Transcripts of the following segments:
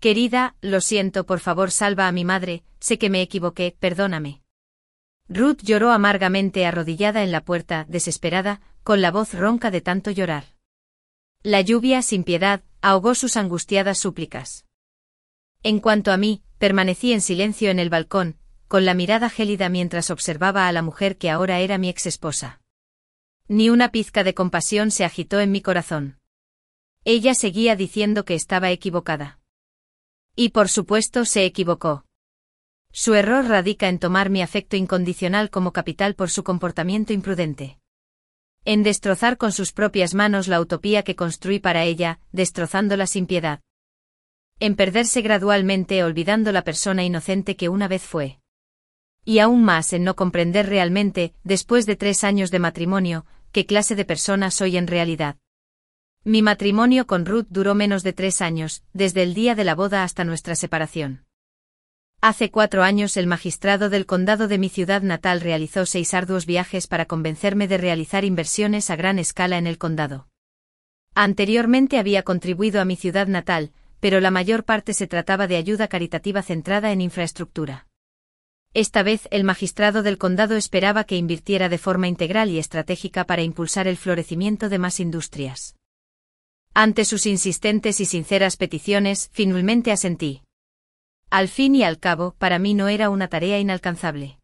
Querida, lo siento, por favor salva a mi madre, sé que me equivoqué, perdóname. Ruth lloró amargamente arrodillada en la puerta, desesperada, con la voz ronca de tanto llorar. La lluvia, sin piedad, ahogó sus angustiadas súplicas. En cuanto a mí, permanecí en silencio en el balcón, con la mirada gélida mientras observaba a la mujer que ahora era mi exesposa. Ni una pizca de compasión se agitó en mi corazón. Ella seguía diciendo que estaba equivocada. Y por supuesto se equivocó. Su error radica en tomar mi afecto incondicional como capital por su comportamiento imprudente. En destrozar con sus propias manos la utopía que construí para ella, destrozándola sin piedad. En perderse gradualmente olvidando la persona inocente que una vez fue. Y aún más en no comprender realmente, después de 3 años de matrimonio, qué clase de persona soy en realidad. Mi matrimonio con Ruth duró menos de 3 años, desde el día de la boda hasta nuestra separación. Hace 4 años el magistrado del condado de mi ciudad natal realizó 6 arduos viajes para convencerme de realizar inversiones a gran escala en el condado. Anteriormente había contribuido a mi ciudad natal, pero la mayor parte se trataba de ayuda caritativa centrada en infraestructura. Esta vez el magistrado del condado esperaba que invirtiera de forma integral y estratégica para impulsar el florecimiento de más industrias. Ante sus insistentes y sinceras peticiones, finalmente asentí. Al fin y al cabo, para mí no era una tarea inalcanzable.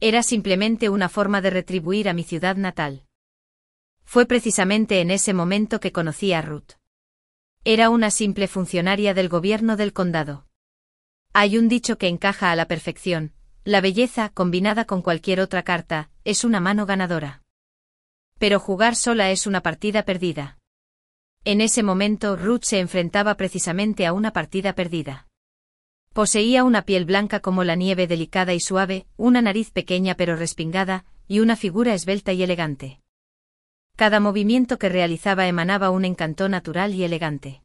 Era simplemente una forma de retribuir a mi ciudad natal. Fue precisamente en ese momento que conocí a Ruth. Era una simple funcionaria del gobierno del condado. Hay un dicho que encaja a la perfección: la belleza, combinada con cualquier otra carta, es una mano ganadora. Pero jugar sola es una partida perdida. En ese momento Ruth se enfrentaba precisamente a una partida perdida. Poseía una piel blanca como la nieve, delicada y suave, una nariz pequeña pero respingada, y una figura esbelta y elegante. Cada movimiento que realizaba emanaba un encanto natural y elegante.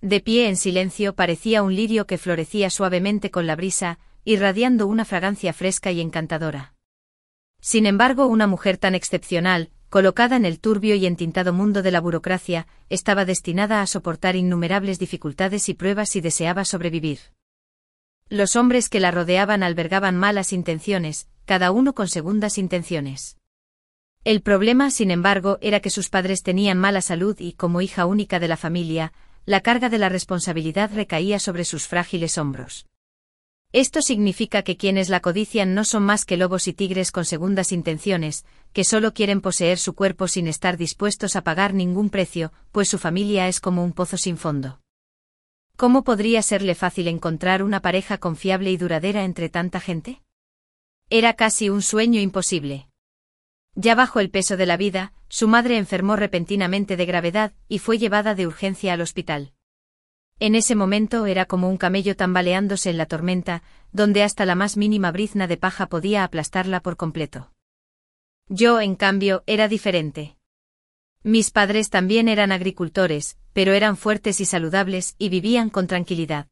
De pie en silencio parecía un lirio que florecía suavemente con la brisa, irradiando una fragancia fresca y encantadora. Sin embargo, una mujer tan excepcional, colocada en el turbio y entintado mundo de la burocracia, estaba destinada a soportar innumerables dificultades y pruebas si deseaba sobrevivir. Los hombres que la rodeaban albergaban malas intenciones, cada uno con segundas intenciones. El problema, sin embargo, era que sus padres tenían mala salud y, como hija única de la familia, la carga de la responsabilidad recaía sobre sus frágiles hombros. Esto significa que quienes la codician no son más que lobos y tigres con segundas intenciones, que solo quieren poseer su cuerpo sin estar dispuestos a pagar ningún precio, pues su familia es como un pozo sin fondo. ¿Cómo podría serle fácil encontrar una pareja confiable y duradera entre tanta gente? Era casi un sueño imposible. Ya bajo el peso de la vida, su madre enfermó repentinamente de gravedad y fue llevada de urgencia al hospital. En ese momento era como un camello tambaleándose en la tormenta, donde hasta la más mínima brizna de paja podía aplastarla por completo. Yo, en cambio, era diferente. Mis padres también eran agricultores, pero eran fuertes y saludables y vivían con tranquilidad.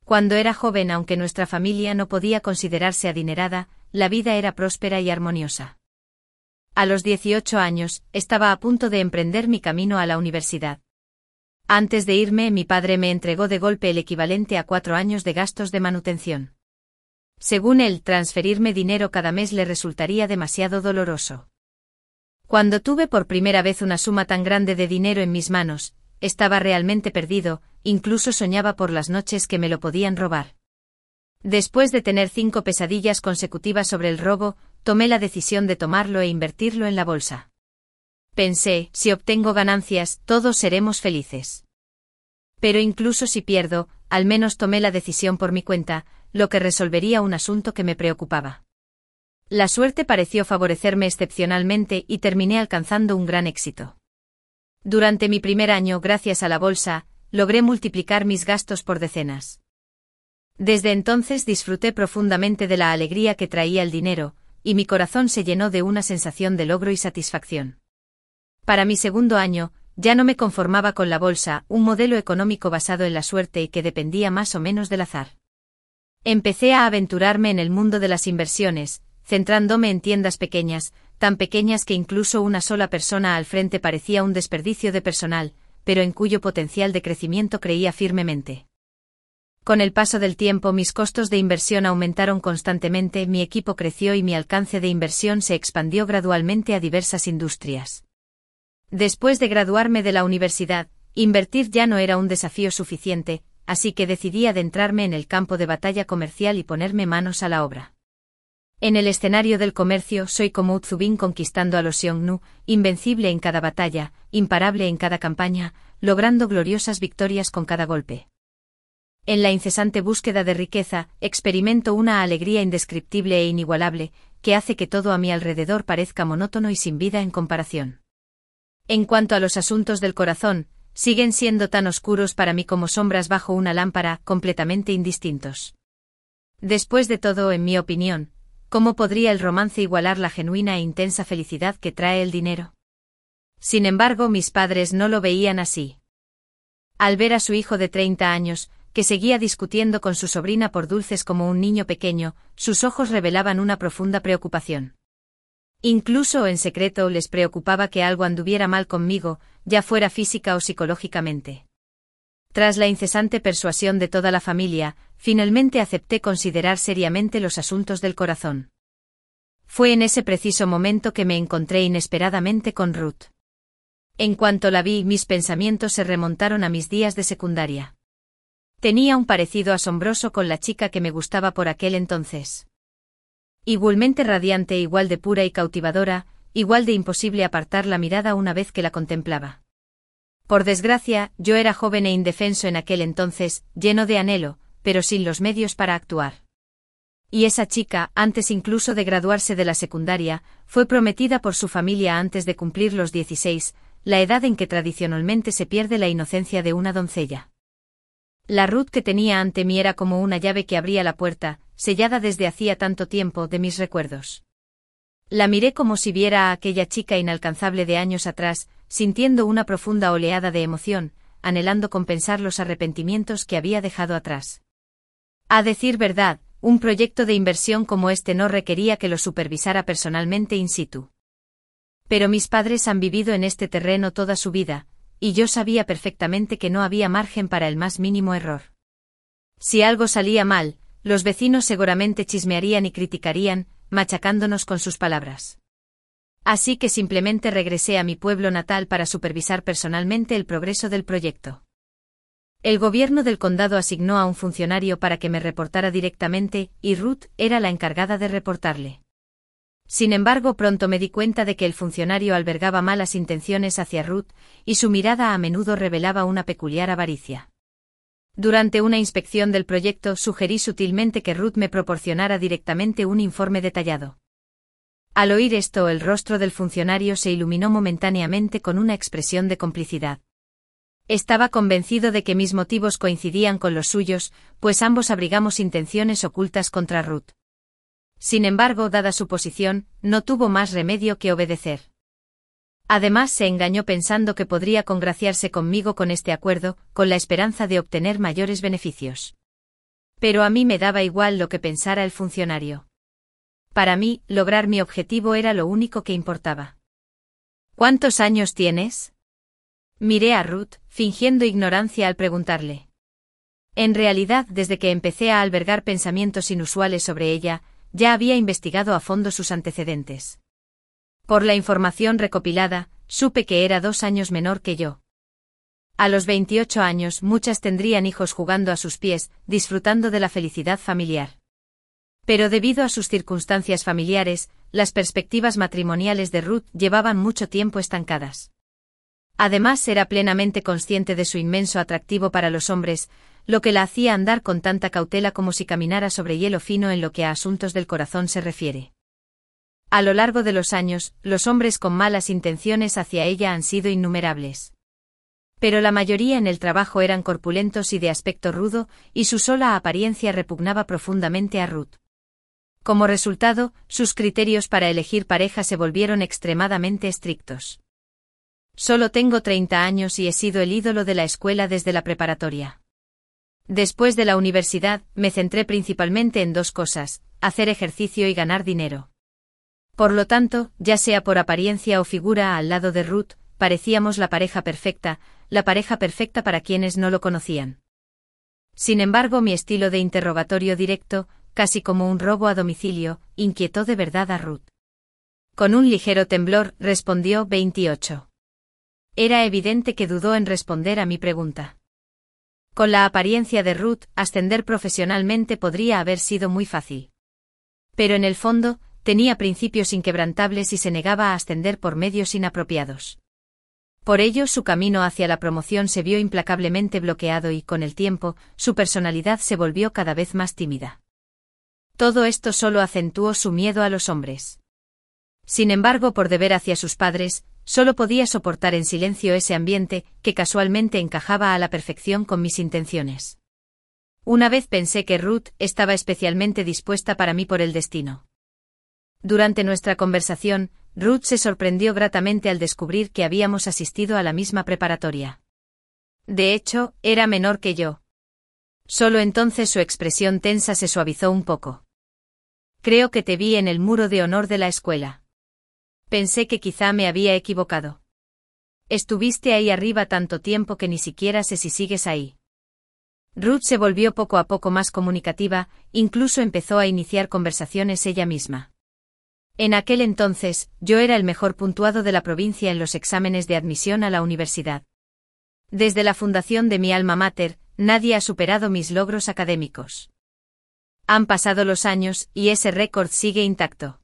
Cuando era joven, aunque nuestra familia no podía considerarse adinerada, la vida era próspera y armoniosa. A los 18 años, estaba a punto de emprender mi camino a la universidad. Antes de irme, mi padre me entregó de golpe el equivalente a 4 años de gastos de manutención. Según él, transferirme dinero cada mes le resultaría demasiado doloroso. Cuando tuve por primera vez una suma tan grande de dinero en mis manos, estaba realmente perdido, incluso soñaba por las noches que me lo podían robar. Después de tener 5 pesadillas consecutivas sobre el robo, tomé la decisión de tomarlo e invertirlo en la bolsa. Pensé, si obtengo ganancias, todos seremos felices. Pero incluso si pierdo, al menos tomé la decisión por mi cuenta, lo que resolvería un asunto que me preocupaba. La suerte pareció favorecerme excepcionalmente y terminé alcanzando un gran éxito. Durante mi primer año, gracias a la bolsa, logré multiplicar mis gastos por decenas. Desde entonces disfruté profundamente de la alegría que traía el dinero, y mi corazón se llenó de una sensación de logro y satisfacción. Para mi segundo año, ya no me conformaba con la bolsa, un modelo económico basado en la suerte y que dependía más o menos del azar. Empecé a aventurarme en el mundo de las inversiones, centrándome en tiendas pequeñas, tan pequeñas que incluso una sola persona al frente parecía un desperdicio de personal, pero en cuyo potencial de crecimiento creía firmemente. Con el paso del tiempo mis costos de inversión aumentaron constantemente, mi equipo creció y mi alcance de inversión se expandió gradualmente a diversas industrias. Después de graduarme de la universidad, invertir ya no era un desafío suficiente, así que decidí adentrarme en el campo de batalla comercial y ponerme manos a la obra. En el escenario del comercio soy como Uzubin conquistando a los Xiongnu, invencible en cada batalla, imparable en cada campaña, logrando gloriosas victorias con cada golpe. En la incesante búsqueda de riqueza, experimento una alegría indescriptible e inigualable, que hace que todo a mi alrededor parezca monótono y sin vida en comparación. En cuanto a los asuntos del corazón, siguen siendo tan oscuros para mí como sombras bajo una lámpara, completamente indistintos. Después de todo, en mi opinión, ¿cómo podría el romance igualar la genuina e intensa felicidad que trae el dinero? Sin embargo, mis padres no lo veían así. Al ver a su hijo de 30 años, que seguía discutiendo con su sobrina por dulces como un niño pequeño, sus ojos revelaban una profunda preocupación. Incluso en secreto les preocupaba que algo anduviera mal conmigo, ya fuera física o psicológicamente. Tras la incesante persuasión de toda la familia, finalmente acepté considerar seriamente los asuntos del corazón. Fue en ese preciso momento que me encontré inesperadamente con Ruth. En cuanto la vi, mis pensamientos se remontaron a mis días de secundaria. Tenía un parecido asombroso con la chica que me gustaba por aquel entonces. Igualmente radiante, igual de pura y cautivadora, igual de imposible apartar la mirada una vez que la contemplaba. Por desgracia, yo era joven e indefenso en aquel entonces, lleno de anhelo, pero sin los medios para actuar. Y esa chica, antes incluso de graduarse de la secundaria, fue prometida por su familia antes de cumplir los 16, la edad en que tradicionalmente se pierde la inocencia de una doncella. La Ruth que tenía ante mí era como una llave que abría la puerta, sellada desde hacía tanto tiempo, de mis recuerdos. La miré como si viera a aquella chica inalcanzable de años atrás, sintiendo una profunda oleada de emoción, anhelando compensar los arrepentimientos que había dejado atrás. A decir verdad, un proyecto de inversión como este no requería que lo supervisara personalmente in situ. Pero mis padres han vivido en este terreno toda su vida, y yo sabía perfectamente que no había margen para el más mínimo error. Si algo salía mal, los vecinos seguramente chismearían y criticarían, machacándonos con sus palabras. Así que simplemente regresé a mi pueblo natal para supervisar personalmente el progreso del proyecto. El gobierno del condado asignó a un funcionario para que me reportara directamente, y Ruth era la encargada de reportarle. Sin embargo, pronto me di cuenta de que el funcionario albergaba malas intenciones hacia Ruth, y su mirada a menudo revelaba una peculiar avaricia. Durante una inspección del proyecto sugerí sutilmente que Ruth me proporcionara directamente un informe detallado. Al oír esto, el rostro del funcionario se iluminó momentáneamente con una expresión de complicidad. Estaba convencido de que mis motivos coincidían con los suyos, pues ambos abrigamos intenciones ocultas contra Ruth. Sin embargo, dada su posición, no tuvo más remedio que obedecer. Además, se engañó pensando que podría congraciarse conmigo con este acuerdo, con la esperanza de obtener mayores beneficios. Pero a mí me daba igual lo que pensara el funcionario. Para mí, lograr mi objetivo era lo único que importaba. ¿Cuántos años tienes? Miré a Ruth, fingiendo ignorancia al preguntarle. En realidad, desde que empecé a albergar pensamientos inusuales sobre ella, ya había investigado a fondo sus antecedentes. Por la información recopilada, supe que era 2 años menor que yo. A los 28 años, muchas tendrían hijos jugando a sus pies, disfrutando de la felicidad familiar. Pero debido a sus circunstancias familiares, las perspectivas matrimoniales de Ruth llevaban mucho tiempo estancadas. Además, era plenamente consciente de su inmenso atractivo para los hombres, lo que la hacía andar con tanta cautela como si caminara sobre hielo fino en lo que a asuntos del corazón se refiere. A lo largo de los años, los hombres con malas intenciones hacia ella han sido innumerables. Pero la mayoría en el trabajo eran corpulentos y de aspecto rudo, y su sola apariencia repugnaba profundamente a Ruth. Como resultado, sus criterios para elegir pareja se volvieron extremadamente estrictos. Solo tengo 30 años y he sido el ídolo de la escuela desde la preparatoria. Después de la universidad, me centré principalmente en 2 cosas, hacer ejercicio y ganar dinero. Por lo tanto, ya sea por apariencia o figura al lado de Ruth, parecíamos la pareja perfecta para quienes no lo conocían. Sin embargo, mi estilo de interrogatorio directo, casi como un robo a domicilio, inquietó de verdad a Ruth. Con un ligero temblor, respondió 28. Era evidente que dudó en responder a mi pregunta. Con la apariencia de Ruth, ascender profesionalmente podría haber sido muy fácil. Pero en el fondo, tenía principios inquebrantables y se negaba a ascender por medios inapropiados. Por ello, su camino hacia la promoción se vio implacablemente bloqueado y, con el tiempo, su personalidad se volvió cada vez más tímida. Todo esto solo acentuó su miedo a los hombres. Sin embargo, por deber hacia sus padres, solo podía soportar en silencio ese ambiente, que casualmente encajaba a la perfección con mis intenciones. Una vez pensé que Ruth estaba especialmente dispuesta para mí por el destino. Durante nuestra conversación, Ruth se sorprendió gratamente al descubrir que habíamos asistido a la misma preparatoria. De hecho, era menor que yo. Solo entonces su expresión tensa se suavizó un poco. Creo que te vi en el muro de honor de la escuela. Pensé que quizá me había equivocado. Estuviste ahí arriba tanto tiempo que ni siquiera sé si sigues ahí. Ruth se volvió poco a poco más comunicativa, incluso empezó a iniciar conversaciones ella misma. En aquel entonces, yo era el mejor puntuado de la provincia en los exámenes de admisión a la universidad. Desde la fundación de mi alma mater, nadie ha superado mis logros académicos. Han pasado los años, y ese récord sigue intacto.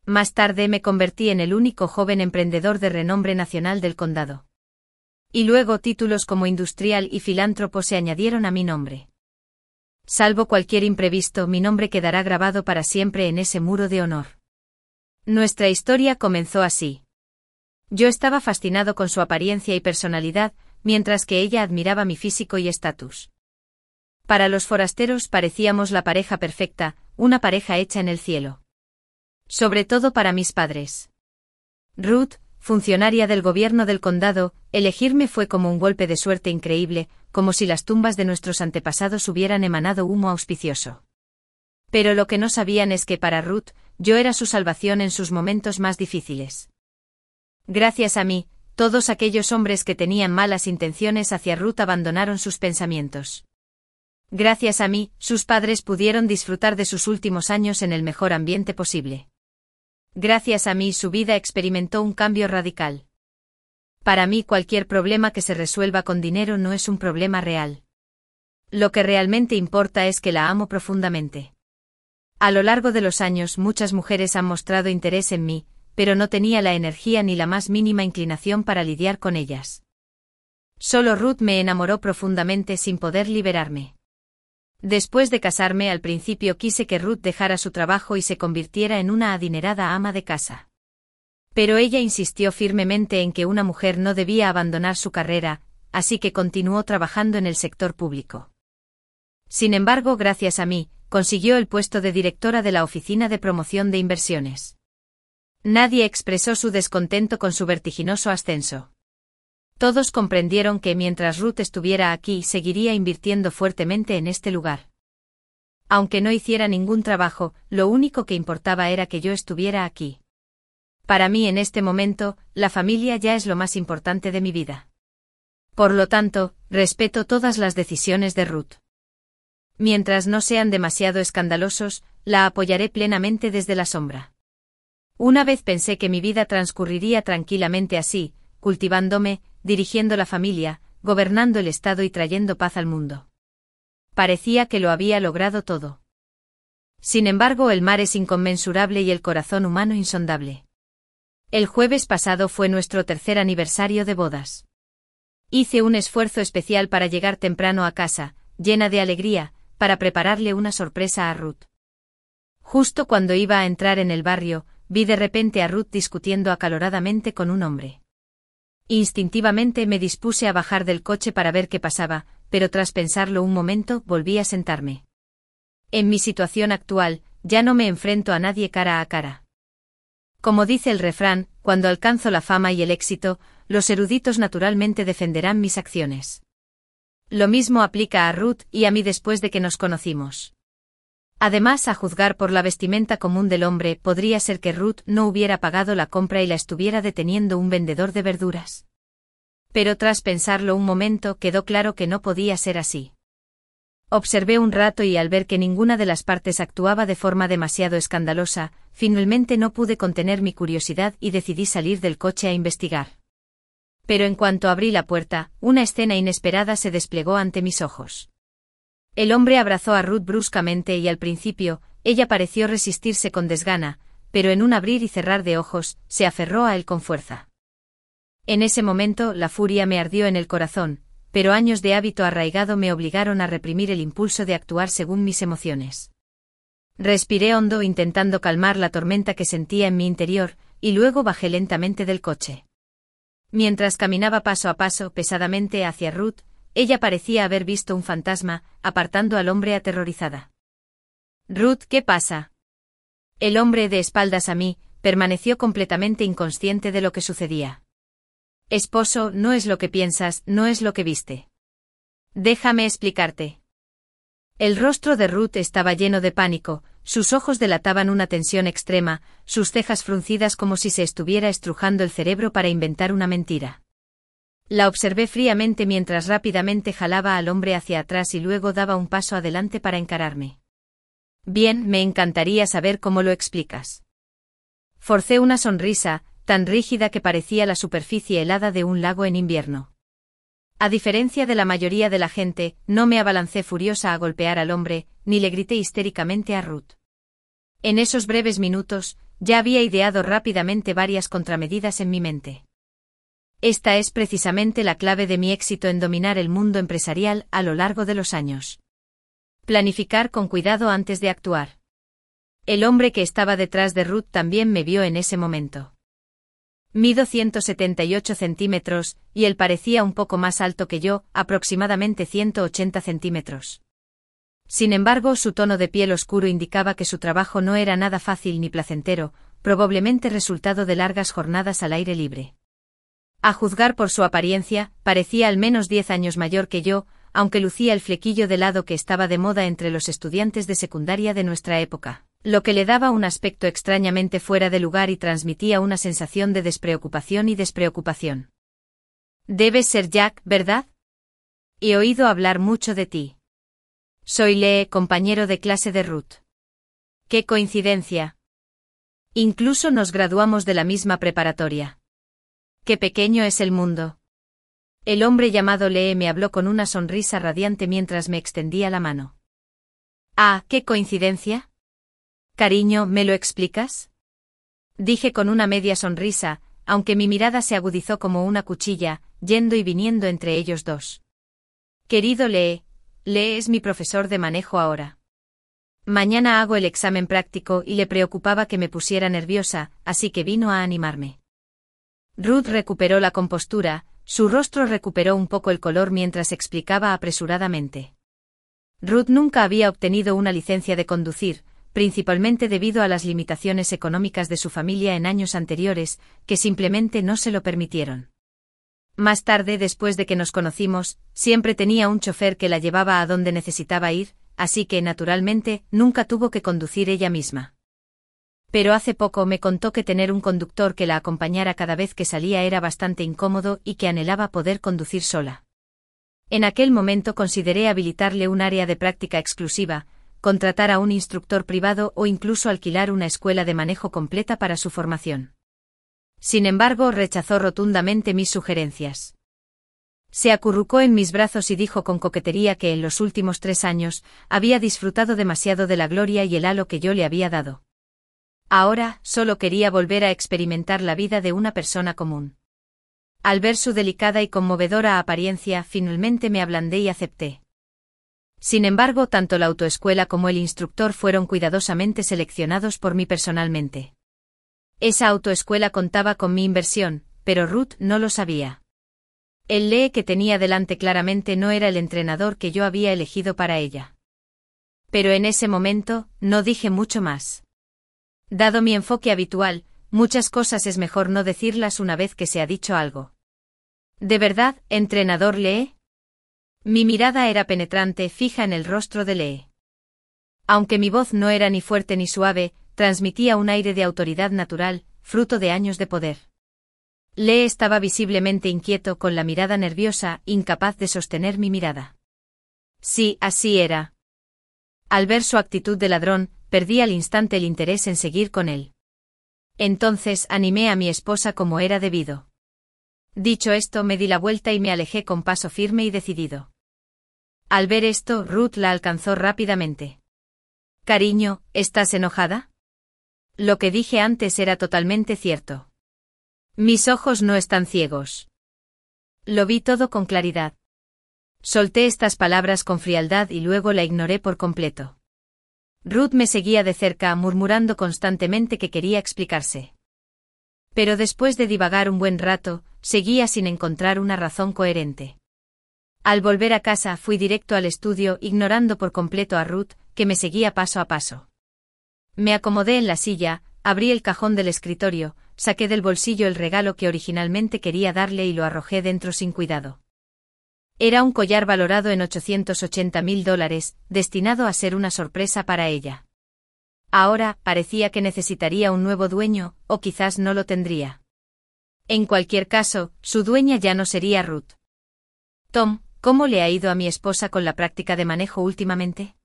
Más tarde me convertí en el único joven emprendedor de renombre nacional del condado. Y luego títulos como industrial y filántropo se añadieron a mi nombre. Salvo cualquier imprevisto, mi nombre quedará grabado para siempre en ese muro de honor. Nuestra historia comenzó así. Yo estaba fascinado con su apariencia y personalidad, mientras que ella admiraba mi físico y estatus. Para los forasteros parecíamos la pareja perfecta, una pareja hecha en el cielo. Sobre todo para mis padres. Ruth, funcionaria del gobierno del condado, elegirme fue como un golpe de suerte increíble, como si las tumbas de nuestros antepasados hubieran emanado humo auspicioso. Pero lo que no sabían es que para Ruth, yo era su salvación en sus momentos más difíciles. Gracias a mí, todos aquellos hombres que tenían malas intenciones hacia Ruth abandonaron sus pensamientos. Gracias a mí, sus padres pudieron disfrutar de sus últimos años en el mejor ambiente posible. Gracias a mí, su vida experimentó un cambio radical. Para mí, cualquier problema que se resuelva con dinero no es un problema real. Lo que realmente importa es que la amo profundamente. A lo largo de los años muchas mujeres han mostrado interés en mí, pero no tenía la energía ni la más mínima inclinación para lidiar con ellas. Solo Ruth me enamoró profundamente sin poder liberarme. Después de casarme, al principio quise que Ruth dejara su trabajo y se convirtiera en una adinerada ama de casa. Pero ella insistió firmemente en que una mujer no debía abandonar su carrera, así que continuó trabajando en el sector público. Sin embargo, gracias a mí, consiguió el puesto de directora de la Oficina de Promoción de Inversiones. Nadie expresó su descontento con su vertiginoso ascenso. Todos comprendieron que mientras Ruth estuviera aquí seguiría invirtiendo fuertemente en este lugar. Aunque no hiciera ningún trabajo, lo único que importaba era que yo estuviera aquí. Para mí en este momento, la familia ya es lo más importante de mi vida. Por lo tanto, respeto todas las decisiones de Ruth. Mientras no sean demasiado escandalosos, la apoyaré plenamente desde la sombra. Una vez pensé que mi vida transcurriría tranquilamente así, cultivándome, dirigiendo la familia, gobernando el Estado y trayendo paz al mundo. Parecía que lo había logrado todo. Sin embargo, el mar es inconmensurable y el corazón humano insondable. El jueves pasado fue nuestro 3er aniversario de bodas. Hice un esfuerzo especial para llegar temprano a casa, llena de alegría, para prepararle una sorpresa a Ruth. Justo cuando iba a entrar en el barrio, vi de repente a Ruth discutiendo acaloradamente con un hombre. Instintivamente me dispuse a bajar del coche para ver qué pasaba, pero tras pensarlo un momento volví a sentarme. En mi situación actual, ya no me enfrento a nadie cara a cara. Como dice el refrán, cuando alcanzo la fama y el éxito, los eruditos naturalmente defenderán mis acciones. Lo mismo aplica a Ruth y a mí después de que nos conocimos. Además, a juzgar por la vestimenta común del hombre, podría ser que Ruth no hubiera pagado la compra y la estuviera deteniendo un vendedor de verduras. Pero tras pensarlo un momento quedó claro que no podía ser así. Observé un rato y al ver que ninguna de las partes actuaba de forma demasiado escandalosa, finalmente no pude contener mi curiosidad y decidí salir del coche a investigar. Pero en cuanto abrí la puerta, una escena inesperada se desplegó ante mis ojos. El hombre abrazó a Ruth bruscamente y al principio, ella pareció resistirse con desgana, pero en un abrir y cerrar de ojos, se aferró a él con fuerza. En ese momento la furia me ardió en el corazón, pero años de hábito arraigado me obligaron a reprimir el impulso de actuar según mis emociones. Respiré hondo intentando calmar la tormenta que sentía en mi interior, y luego bajé lentamente del coche. Mientras caminaba paso a paso pesadamente hacia Ruth, ella parecía haber visto un fantasma, apartando al hombre aterrorizada. «Ruth, ¿qué pasa?» El hombre, de espaldas a mí, permaneció completamente inconsciente de lo que sucedía. «Esposo, no es lo que piensas, no es lo que viste. Déjame explicarte». El rostro de Ruth estaba lleno de pánico, sus ojos delataban una tensión extrema, sus cejas fruncidas como si se estuviera estrujando el cerebro para inventar una mentira. La observé fríamente mientras rápidamente jalaba al hombre hacia atrás y luego daba un paso adelante para encararme. «Bien, me encantaría saber cómo lo explicas». Forcé una sonrisa, tan rígida que parecía la superficie helada de un lago en invierno. A diferencia de la mayoría de la gente, no me abalancé furiosa a golpear al hombre, ni le grité histéricamente a Ruth. En esos breves minutos, ya había ideado rápidamente varias contramedidas en mi mente. Esta es precisamente la clave de mi éxito en dominar el mundo empresarial a lo largo de los años. Planificar con cuidado antes de actuar. El hombre que estaba detrás de Ruth también me vio en ese momento. Mido 178 centímetros, y él parecía un poco más alto que yo, aproximadamente 180 centímetros. Sin embargo, su tono de piel oscuro indicaba que su trabajo no era nada fácil ni placentero, probablemente resultado de largas jornadas al aire libre. A juzgar por su apariencia, parecía al menos 10 años mayor que yo, aunque lucía el flequillo de lado que estaba de moda entre los estudiantes de secundaria de nuestra época, lo que le daba un aspecto extrañamente fuera de lugar y transmitía una sensación de despreocupación y despreocupación. «Debes ser Jack, ¿verdad? He oído hablar mucho de ti. Soy Lee, compañero de clase de Ruth. ¡Qué coincidencia! Incluso nos graduamos de la misma preparatoria. ¡Qué pequeño es el mundo!». El hombre llamado Lee me habló con una sonrisa radiante mientras me extendía la mano. «Ah, ¿qué coincidencia? Cariño, ¿me lo explicas?», dije con una media sonrisa, aunque mi mirada se agudizó como una cuchilla, yendo y viniendo entre ellos dos. «Querido Lee es mi profesor de manejo ahora. Mañana hago el examen práctico y le preocupaba que me pusiera nerviosa, así que vino a animarme». Ruth recuperó la compostura, su rostro recuperó un poco el color mientras explicaba apresuradamente. Ruth nunca había obtenido una licencia de conducir, principalmente debido a las limitaciones económicas de su familia en años anteriores, que simplemente no se lo permitieron. Más tarde, después de que nos conocimos, siempre tenía un chofer que la llevaba a donde necesitaba ir, así que, naturalmente, nunca tuvo que conducir ella misma. Pero hace poco me contó que tener un conductor que la acompañara cada vez que salía era bastante incómodo y que anhelaba poder conducir sola. En aquel momento consideré habilitarle un área de práctica exclusiva, contratar a un instructor privado o incluso alquilar una escuela de manejo completa para su formación. Sin embargo, rechazó rotundamente mis sugerencias. Se acurrucó en mis brazos y dijo con coquetería que en los últimos 3 años había disfrutado demasiado de la gloria y el halo que yo le había dado. Ahora, solo quería volver a experimentar la vida de una persona común. Al ver su delicada y conmovedora apariencia, finalmente me ablandé y acepté. Sin embargo, tanto la autoescuela como el instructor fueron cuidadosamente seleccionados por mí personalmente. Esa autoescuela contaba con mi inversión, pero Ruth no lo sabía. El Lee que tenía delante claramente no era el entrenador que yo había elegido para ella. Pero en ese momento, no dije mucho más. Dado mi enfoque habitual, muchas cosas es mejor no decirlas una vez que se ha dicho algo. ¿De verdad, entrenador Lee? Mi mirada era penetrante, fija en el rostro de Lee. Aunque mi voz no era ni fuerte ni suave, transmitía un aire de autoridad natural, fruto de años de poder. Lee estaba visiblemente inquieto, con la mirada nerviosa, incapaz de sostener mi mirada. Sí, así era. Al ver su actitud de ladrón, perdí al instante el interés en seguir con él. Entonces animé a mi esposa como era debido. Dicho esto, me di la vuelta y me alejé con paso firme y decidido. Al ver esto, Ruth la alcanzó rápidamente. Cariño, ¿estás enojada? Lo que dije antes era totalmente cierto. Mis ojos no están ciegos. Lo vi todo con claridad. Solté estas palabras con frialdad y luego la ignoré por completo. Ruth me seguía de cerca, murmurando constantemente que quería explicarse. Pero después de divagar un buen rato, seguía sin encontrar una razón coherente. Al volver a casa fui directo al estudio, ignorando por completo a Ruth, que me seguía paso a paso. Me acomodé en la silla, abrí el cajón del escritorio, saqué del bolsillo el regalo que originalmente quería darle y lo arrojé dentro sin cuidado. Era un collar valorado en $880.000, destinado a ser una sorpresa para ella. Ahora, parecía que necesitaría un nuevo dueño, o quizás no lo tendría. En cualquier caso, su dueña ya no sería Ruth. Tom, ¿cómo le ha ido a mi esposa con la práctica de manejo últimamente?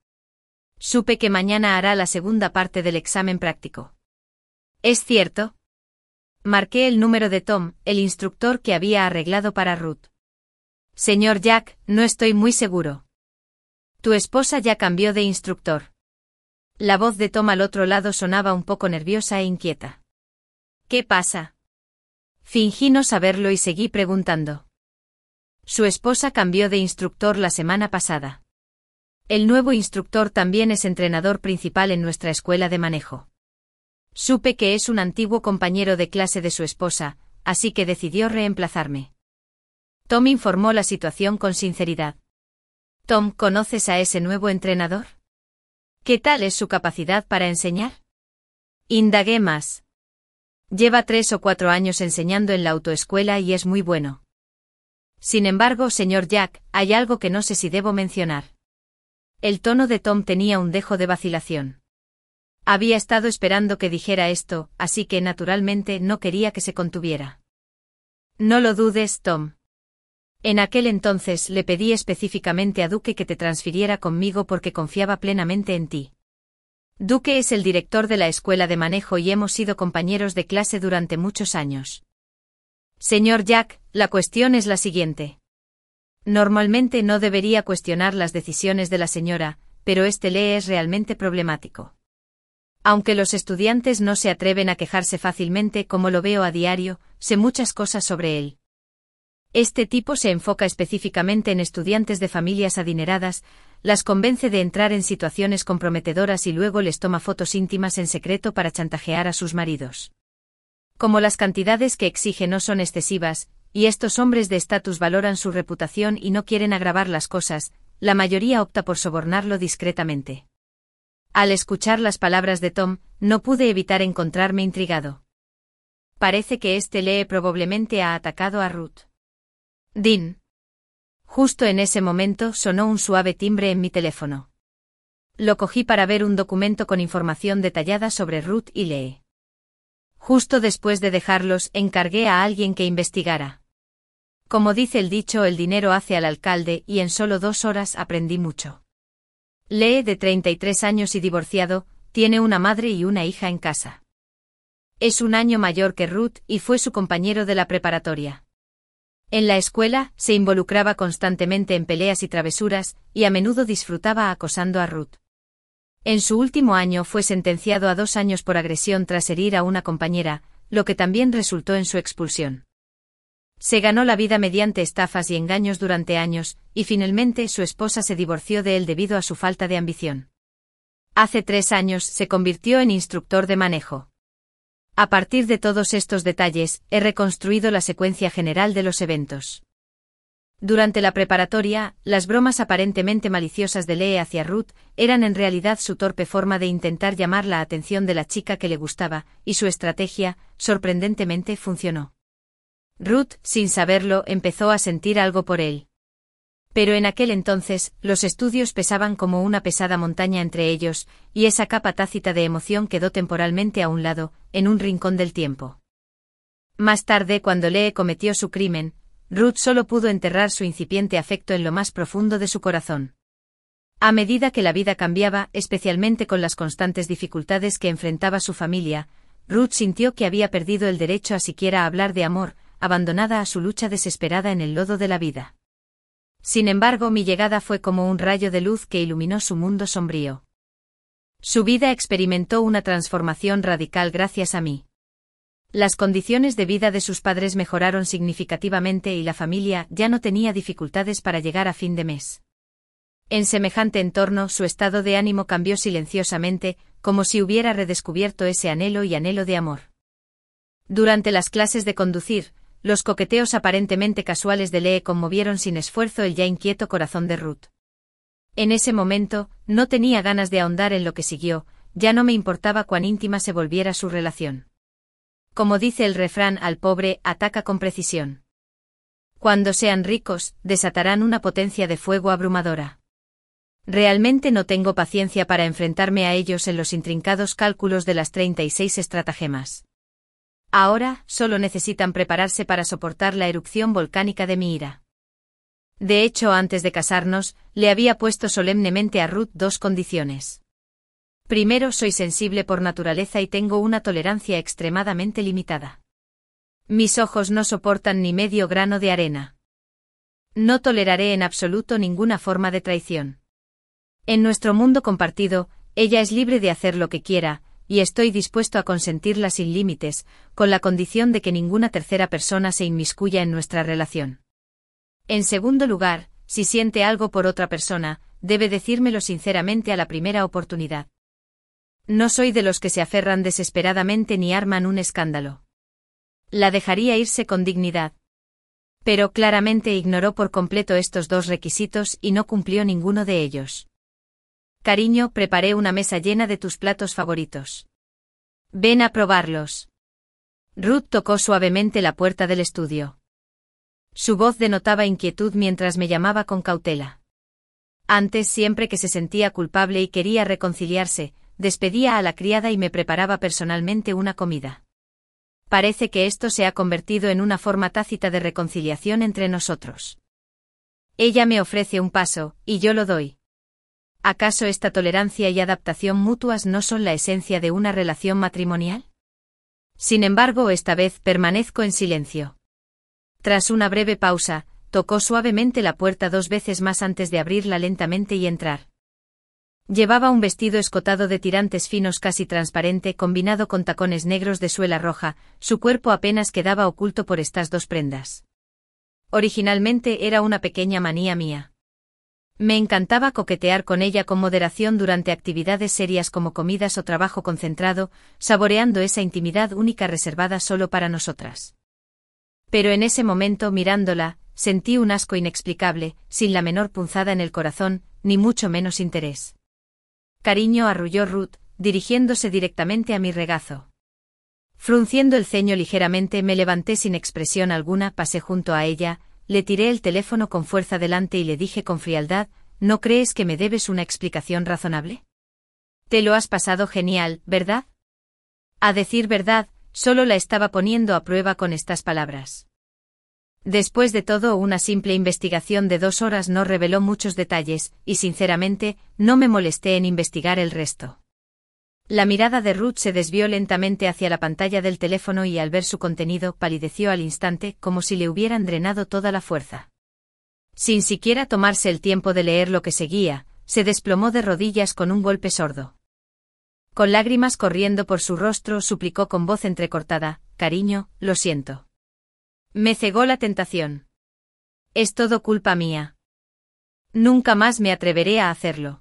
Supe que mañana hará la segunda parte del examen práctico. ¿Es cierto? Marqué el número de Tom, el instructor que había arreglado para Ruth. Señor Jack, no estoy muy seguro. Tu esposa ya cambió de instructor. La voz de Tom al otro lado sonaba un poco nerviosa e inquieta. ¿Qué pasa? Fingí no saberlo y seguí preguntando. Su esposa cambió de instructor la semana pasada. El nuevo instructor también es entrenador principal en nuestra escuela de manejo. Supe que es un antiguo compañero de clase de su esposa, así que decidió reemplazarme. Tom informó la situación con sinceridad. Tom, ¿conoces a ese nuevo entrenador? ¿Qué tal es su capacidad para enseñar? Indagué más. Lleva 3 o 4 años enseñando en la autoescuela y es muy bueno. Sin embargo, señor Jack, hay algo que no sé si debo mencionar. El tono de Tom tenía un dejo de vacilación. Había estado esperando que dijera esto, así que naturalmente no quería que se contuviera. No lo dudes, Tom. En aquel entonces le pedí específicamente a Duque que te transfiriera conmigo porque confiaba plenamente en ti. Duque es el director de la escuela de manejo y hemos sido compañeros de clase durante muchos años. Señor Jack, la cuestión es la siguiente. Normalmente no debería cuestionar las decisiones de la señora, pero este le es realmente problemático. Aunque los estudiantes no se atreven a quejarse fácilmente como lo veo a diario, sé muchas cosas sobre él. Este tipo se enfoca específicamente en estudiantes de familias adineradas, las convence de entrar en situaciones comprometedoras y luego les toma fotos íntimas en secreto para chantajear a sus maridos. Como las cantidades que exige no son excesivas, y estos hombres de estatus valoran su reputación y no quieren agravar las cosas, la mayoría opta por sobornarlo discretamente. Al escuchar las palabras de Tom, no pude evitar encontrarme intrigado. Parece que Lee probablemente ha atacado a Ruth. Dean. Justo en ese momento sonó un suave timbre en mi teléfono. Lo cogí para ver un documento con información detallada sobre Ruth y Lee. Justo después de dejarlos, encargué a alguien que investigara. Como dice el dicho, el dinero hace al alcalde, y en solo 2 horas aprendí mucho. Lee, de 33 años y divorciado, tiene una madre y una hija en casa. Es un año mayor que Ruth y fue su compañero de la preparatoria. En la escuela, se involucraba constantemente en peleas y travesuras, y a menudo disfrutaba acosando a Ruth. En su último año fue sentenciado a 2 años por agresión tras herir a una compañera, lo que también resultó en su expulsión. Se ganó la vida mediante estafas y engaños durante años, y finalmente su esposa se divorció de él debido a su falta de ambición. Hace 3 años se convirtió en instructor de manejo. A partir de todos estos detalles, he reconstruido la secuencia general de los eventos. Durante la preparatoria, las bromas aparentemente maliciosas de Lee hacia Ruth eran en realidad su torpe forma de intentar llamar la atención de la chica que le gustaba, y su estrategia, sorprendentemente, funcionó. Ruth, sin saberlo, empezó a sentir algo por él. Pero en aquel entonces, los estudios pesaban como una pesada montaña entre ellos, y esa capa tácita de emoción quedó temporalmente a un lado, en un rincón del tiempo. Más tarde, cuando Lee cometió su crimen, Ruth solo pudo enterrar su incipiente afecto en lo más profundo de su corazón. A medida que la vida cambiaba, especialmente con las constantes dificultades que enfrentaba su familia, Ruth sintió que había perdido el derecho a siquiera hablar de amor, abandonada a su lucha desesperada en el lodo de la vida. Sin embargo, mi llegada fue como un rayo de luz que iluminó su mundo sombrío. Su vida experimentó una transformación radical gracias a mí. Las condiciones de vida de sus padres mejoraron significativamente y la familia ya no tenía dificultades para llegar a fin de mes. En semejante entorno, su estado de ánimo cambió silenciosamente, como si hubiera redescubierto ese anhelo y anhelo de amor. Durante las clases de conducir, los coqueteos aparentemente casuales de Lee conmovieron sin esfuerzo el ya inquieto corazón de Ruth. En ese momento, no tenía ganas de ahondar en lo que siguió, ya no me importaba cuán íntima se volviera su relación. Como dice el refrán, al pobre ataca con precisión. Cuando sean ricos, desatarán una potencia de fuego abrumadora. Realmente no tengo paciencia para enfrentarme a ellos en los intrincados cálculos de las 36 estratagemas. Ahora, solo necesitan prepararse para soportar la erupción volcánica de mi ira. De hecho, antes de casarnos, le había puesto solemnemente a Ruth 2 condiciones. Primero, soy sensible por naturaleza y tengo una tolerancia extremadamente limitada. Mis ojos no soportan ni medio grano de arena. No toleraré en absoluto ninguna forma de traición. En nuestro mundo compartido, ella es libre de hacer lo que quiera, y estoy dispuesto a consentirla sin límites, con la condición de que ninguna tercera persona se inmiscuya en nuestra relación. En segundo lugar, si siente algo por otra persona, debe decírmelo sinceramente a la primera oportunidad. No soy de los que se aferran desesperadamente ni arman un escándalo. La dejaría irse con dignidad. Pero claramente ignoró por completo estos 2 requisitos y no cumplió ninguno de ellos. Cariño, preparé una mesa llena de tus platos favoritos. Ven a probarlos. Ruth tocó suavemente la puerta del estudio. Su voz denotaba inquietud mientras me llamaba con cautela. Antes, siempre que se sentía culpable y quería reconciliarse, despedía a la criada y me preparaba personalmente una comida. Parece que esto se ha convertido en una forma tácita de reconciliación entre nosotros. Ella me ofrece un paso, y yo lo doy. ¿Acaso esta tolerancia y adaptación mutuas no son la esencia de una relación matrimonial? Sin embargo, esta vez permanezco en silencio. Tras una breve pausa, tocó suavemente la puerta 2 veces más antes de abrirla lentamente y entrar. Llevaba un vestido escotado de tirantes finos casi transparente combinado con tacones negros de suela roja, su cuerpo apenas quedaba oculto por estas 2 prendas. Originalmente era una pequeña manía mía. Me encantaba coquetear con ella con moderación durante actividades serias como comidas o trabajo concentrado, saboreando esa intimidad única reservada solo para nosotras. Pero en ese momento, mirándola, sentí un asco inexplicable, sin la menor punzada en el corazón, ni mucho menos interés. Cariño, arrulló Ruth, dirigiéndose directamente a mi regazo. Frunciendo el ceño ligeramente, me levanté sin expresión alguna, pasé junto a ella, le tiré el teléfono con fuerza delante y le dije con frialdad, ¿no crees que me debes una explicación razonable? Te lo has pasado genial, ¿verdad? A decir verdad, solo la estaba poniendo a prueba con estas palabras. Después de todo, una simple investigación de 2 horas no reveló muchos detalles, y sinceramente, no me molesté en investigar el resto. La mirada de Ruth se desvió lentamente hacia la pantalla del teléfono y al ver su contenido palideció al instante como si le hubieran drenado toda la fuerza. Sin siquiera tomarse el tiempo de leer lo que seguía, se desplomó de rodillas con un golpe sordo. Con lágrimas corriendo por su rostro, suplicó con voz entrecortada, cariño, lo siento. Me cegó la tentación. Es todo culpa mía. Nunca más me atreveré a hacerlo.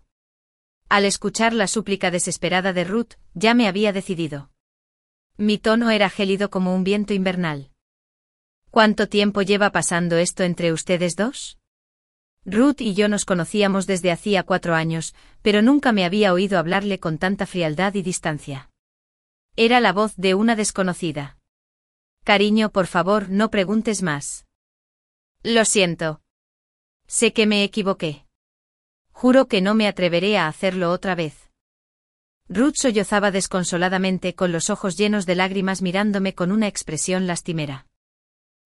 Al escuchar la súplica desesperada de Ruth, ya me había decidido. Mi tono era gélido como un viento invernal. ¿Cuánto tiempo lleva pasando esto entre ustedes 2? Ruth y yo nos conocíamos desde hacía 4 años, pero nunca me había oído hablarle con tanta frialdad y distancia. Era la voz de una desconocida. Cariño, por favor, no preguntes más. Lo siento. Sé que me equivoqué. Juro que no me atreveré a hacerlo otra vez. Ruth sollozaba desconsoladamente con los ojos llenos de lágrimas mirándome con una expresión lastimera.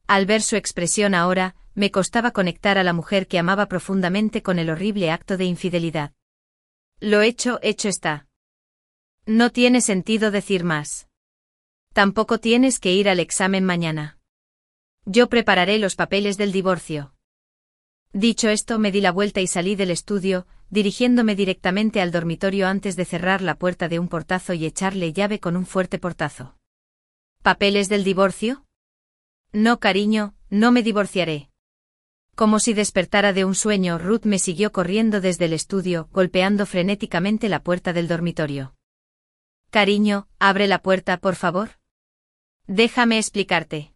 Al ver su expresión ahora, me costaba conectar a la mujer que amaba profundamente con el horrible acto de infidelidad. Lo hecho está. No tiene sentido decir más. Tampoco tienes que ir al examen mañana. Yo prepararé los papeles del divorcio. Dicho esto, me di la vuelta y salí del estudio, dirigiéndome directamente al dormitorio antes de cerrar la puerta de un portazo y echarle llave con un fuerte portazo. ¿Papeles del divorcio? No, cariño, no me divorciaré. Como si despertara de un sueño, Ruth me siguió corriendo desde el estudio, golpeando frenéticamente la puerta del dormitorio. Cariño, abre la puerta, por favor. Déjame explicarte.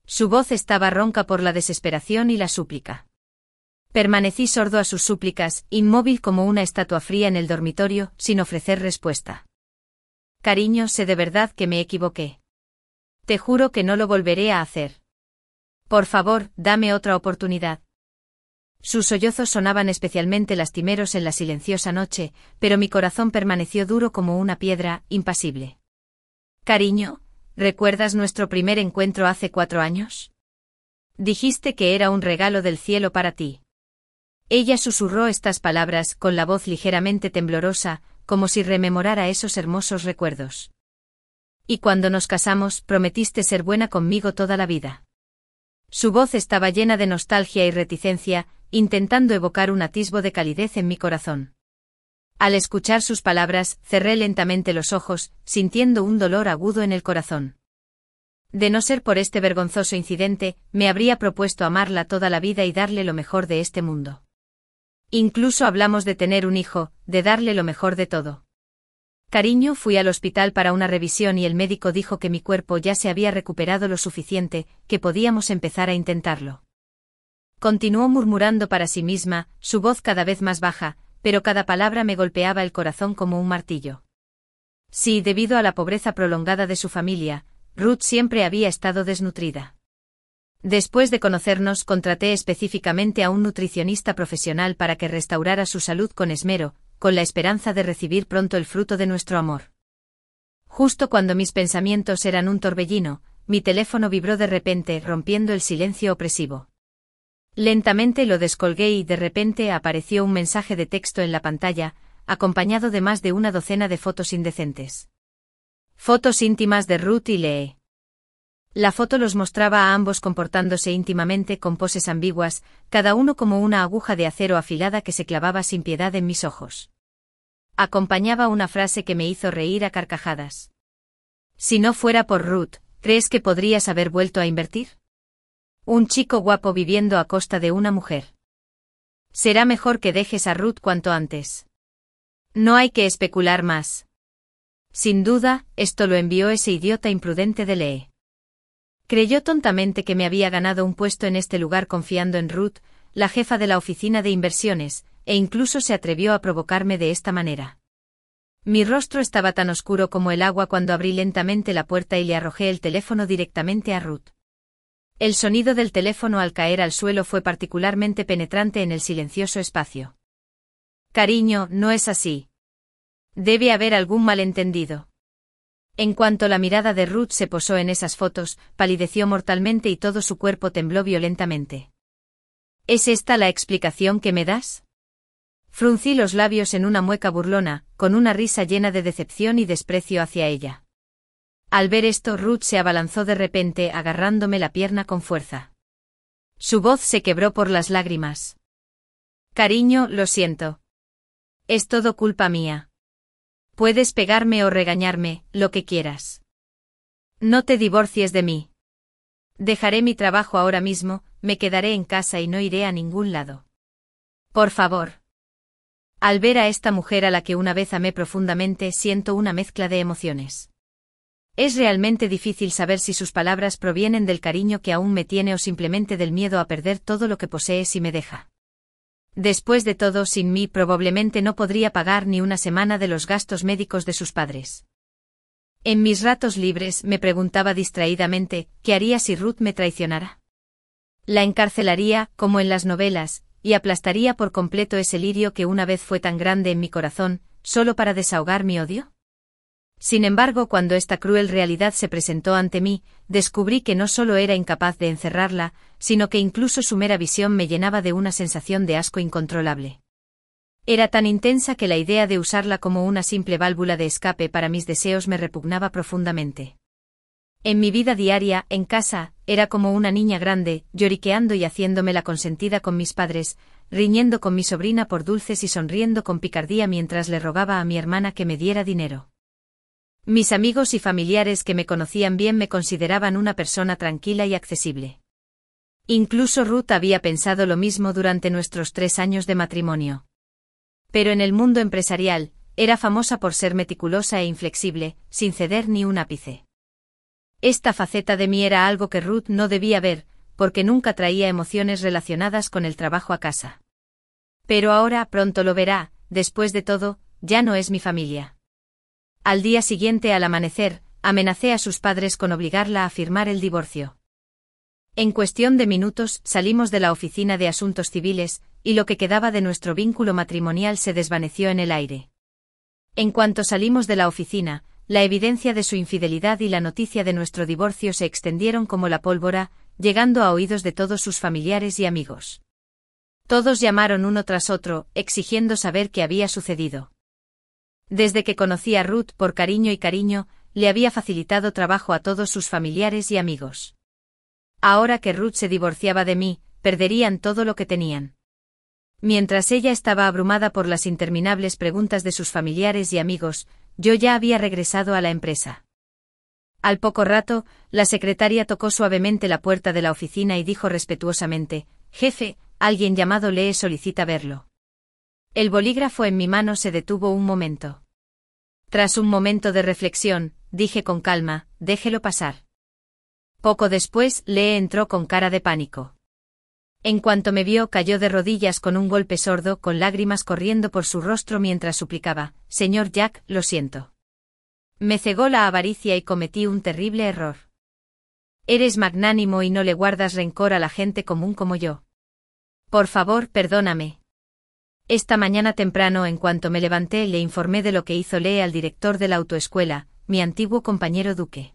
Su voz estaba ronca por la desesperación y la súplica. Permanecí sordo a sus súplicas, inmóvil como una estatua fría en el dormitorio, sin ofrecer respuesta. Cariño, sé de verdad que me equivoqué. Te juro que no lo volveré a hacer. Por favor, dame otra oportunidad. Sus sollozos sonaban especialmente lastimeros en la silenciosa noche, pero mi corazón permaneció duro como una piedra, impasible. Cariño, ¿recuerdas nuestro primer encuentro hace 4 años? Dijiste que era un regalo del cielo para ti. Ella susurró estas palabras con la voz ligeramente temblorosa, como si rememorara esos hermosos recuerdos. Y cuando nos casamos, prometiste ser buena conmigo toda la vida. Su voz estaba llena de nostalgia y reticencia, intentando evocar un atisbo de calidez en mi corazón. Al escuchar sus palabras, cerré lentamente los ojos, sintiendo un dolor agudo en el corazón. De no ser por este vergonzoso incidente, me habría propuesto amarla toda la vida y darle lo mejor de este mundo. Incluso hablamos de tener un hijo, de darle lo mejor de todo. Cariño, fui al hospital para una revisión y el médico dijo que mi cuerpo ya se había recuperado lo suficiente, que podíamos empezar a intentarlo. Continuó murmurando para sí misma, su voz cada vez más baja, pero cada palabra me golpeaba el corazón como un martillo. Sí, debido a la pobreza prolongada de su familia, Ruth siempre había estado desnutrida. Después de conocernos, contraté específicamente a un nutricionista profesional para que restaurara su salud con esmero, con la esperanza de recibir pronto el fruto de nuestro amor. Justo cuando mis pensamientos eran un torbellino, mi teléfono vibró de repente, rompiendo el silencio opresivo. Lentamente lo descolgué y de repente apareció un mensaje de texto en la pantalla, acompañado de más de una docena de fotos indecentes. Fotos íntimas de Ruth y Lee. La foto los mostraba a ambos comportándose íntimamente con poses ambiguas, cada uno como una aguja de acero afilada que se clavaba sin piedad en mis ojos. Acompañaba una frase que me hizo reír a carcajadas. Si no fuera por Ruth, ¿crees que podrías haber vuelto a invertir? Un chico guapo viviendo a costa de una mujer. Será mejor que dejes a Ruth cuanto antes. No hay que especular más. Sin duda, esto lo envió ese idiota imprudente de Lee. Creyó tontamente que me había ganado un puesto en este lugar confiando en Ruth, la jefa de la oficina de inversiones, e incluso se atrevió a provocarme de esta manera. Mi rostro estaba tan oscuro como el agua cuando abrí lentamente la puerta y le arrojé el teléfono directamente a Ruth. El sonido del teléfono al caer al suelo fue particularmente penetrante en el silencioso espacio. Cariño, no es así. Debe haber algún malentendido. En cuanto la mirada de Ruth se posó en esas fotos, palideció mortalmente y todo su cuerpo tembló violentamente. ¿Es esta la explicación que me das? Fruncí los labios en una mueca burlona, con una risa llena de decepción y desprecio hacia ella. Al ver esto, Ruth se abalanzó de repente, agarrándome la pierna con fuerza. Su voz se quebró por las lágrimas. Cariño, lo siento. Es todo culpa mía. Puedes pegarme o regañarme, lo que quieras. No te divorcies de mí. Dejaré mi trabajo ahora mismo, me quedaré en casa y no iré a ningún lado. Por favor. Al ver a esta mujer a la que una vez amé profundamente, siento una mezcla de emociones. Es realmente difícil saber si sus palabras provienen del cariño que aún me tiene o simplemente del miedo a perder todo lo que posee si me deja. Después de todo, sin mí probablemente no podría pagar ni una semana de los gastos médicos de sus padres. En mis ratos libres me preguntaba distraídamente, ¿qué haría si Ruth me traicionara? La encarcelaría, como en las novelas, y aplastaría por completo ese lirio que una vez fue tan grande en mi corazón, solo para desahogar mi odio. Sin embargo, cuando esta cruel realidad se presentó ante mí, descubrí que no solo era incapaz de encerrarla, sino que incluso su mera visión me llenaba de una sensación de asco incontrolable. Era tan intensa que la idea de usarla como una simple válvula de escape para mis deseos me repugnaba profundamente. En mi vida diaria, en casa, era como una niña grande, lloriqueando y haciéndome la consentida con mis padres, riñendo con mi sobrina por dulces y sonriendo con picardía mientras le rogaba a mi hermana que me diera dinero. Mis amigos y familiares que me conocían bien me consideraban una persona tranquila y accesible. Incluso Ruth había pensado lo mismo durante nuestros 3 años de matrimonio. Pero en el mundo empresarial, era famosa por ser meticulosa e inflexible, sin ceder ni un ápice. Esta faceta de mí era algo que Ruth no debía ver, porque nunca traía emociones relacionadas con el trabajo a casa. Pero ahora pronto lo verá, después de todo, ya no es mi familia. Al día siguiente al amanecer, amenacé a sus padres con obligarla a firmar el divorcio. En cuestión de minutos salimos de la oficina de asuntos civiles, y lo que quedaba de nuestro vínculo matrimonial se desvaneció en el aire. En cuanto salimos de la oficina, la evidencia de su infidelidad y la noticia de nuestro divorcio se extendieron como la pólvora, llegando a oídos de todos sus familiares y amigos. Todos llamaron uno tras otro, exigiendo saber qué había sucedido. Desde que conocí a Ruth por cariño, le había facilitado trabajo a todos sus familiares y amigos. Ahora que Ruth se divorciaba de mí, perderían todo lo que tenían. Mientras ella estaba abrumada por las interminables preguntas de sus familiares y amigos, yo ya había regresado a la empresa. Al poco rato, la secretaria tocó suavemente la puerta de la oficina y dijo respetuosamente: «Jefe, alguien llamado Lee solicita verlo». El bolígrafo en mi mano se detuvo un momento. Tras un momento de reflexión, dije con calma: «Déjelo pasar». Poco después, Lee entró con cara de pánico. En cuanto me vio, cayó de rodillas con un golpe sordo, con lágrimas corriendo por su rostro mientras suplicaba: «Señor Jack, lo siento. Me cegó la avaricia y cometí un terrible error. Eres magnánimo y no le guardas rencor a la gente común como yo. Por favor, perdóname». Esta mañana temprano, en cuanto me levanté, le informé de lo que hizo Lee al director de la autoescuela, mi antiguo compañero Duque.